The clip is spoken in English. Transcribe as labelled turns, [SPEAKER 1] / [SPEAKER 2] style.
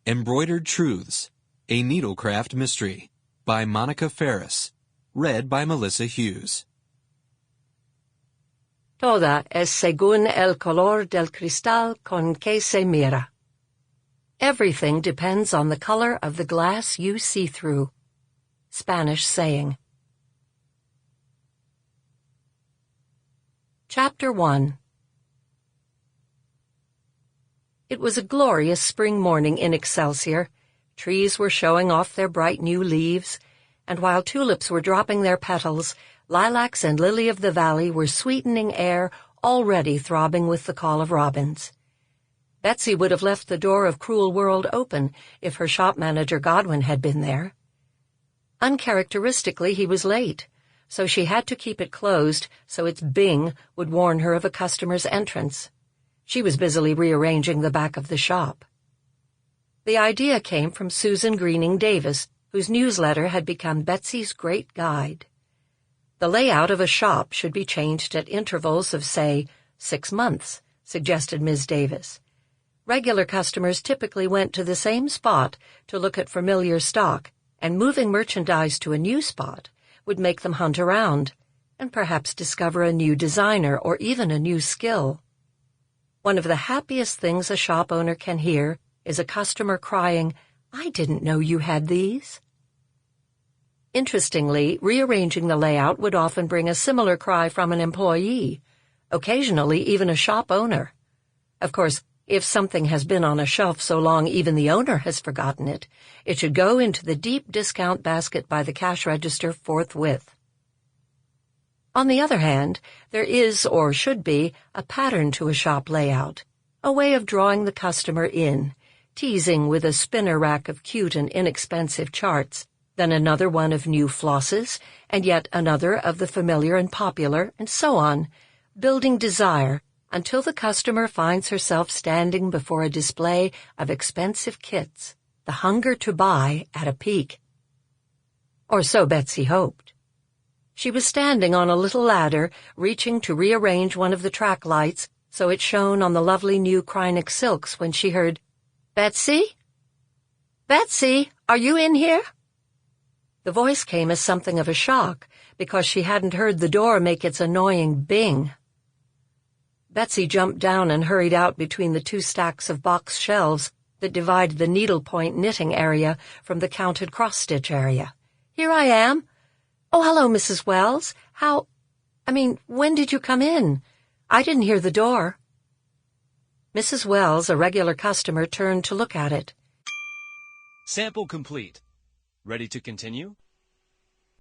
[SPEAKER 1] Embroidered Truths, a Needlecraft Mystery, by Monica Ferris. Read by Melissa Hughes.
[SPEAKER 2] Toda es según el color del cristal con que se mira. Everything depends on the color of the glass you see through. Spanish saying. Chapter 1. It was a glorious spring morning in Excelsior. Trees were showing off their bright new leaves, and while tulips were dropping their petals, lilacs and lily of the valley were sweetening air already throbbing with the call of robins. Betsy would have left the door of Cruel World open if her shop manager Godwin had been there. Uncharacteristically, he was late, so she had to keep it closed so its bing would warn her of a customer's entrance. She was busily rearranging the back of the shop. The idea came from Susan Greening Davis, whose newsletter had become Betsy's great guide. The layout of a shop should be changed at intervals of, say, 6 months, suggested Ms. Davis. Regular customers typically went to the same spot to look at familiar stock, and moving merchandise to a new spot would make them hunt around and perhaps discover a new designer or even a new skill. One of the happiest things a shop owner can hear is a customer crying, "I didn't know you had these." Interestingly, rearranging the layout would often bring a similar cry from an employee, occasionally even a shop owner. Of course, if something has been on a shelf so long even the owner has forgotten it, it should go into the deep discount basket by the cash register forthwith. On the other hand, there is, or should be, a pattern to a shop layout, a way of drawing the customer in, teasing with a spinner rack of cute and inexpensive charts, then another one of new flosses, and yet another of the familiar and popular, and so on, building desire until the customer finds herself standing before a display of expensive kits, the hunger to buy at a peak. Or so Betsy hoped. She was standing on a little ladder, reaching to rearrange one of the track lights so it shone on the lovely new Krynic silks when she heard, "Betsy? Betsy, are you in here?" The voice came as something of a shock because she hadn't heard the door make its annoying bing. Betsy jumped down and hurried out between the 2 stacks of box shelves that divided the needlepoint knitting area from the counted cross-stitch area. "Here I am. Oh, hello, Mrs. Wells. When did you come in? I didn't hear the door." Mrs. Wells, a regular customer, turned to look at it.
[SPEAKER 3] Sample complete. Ready to continue?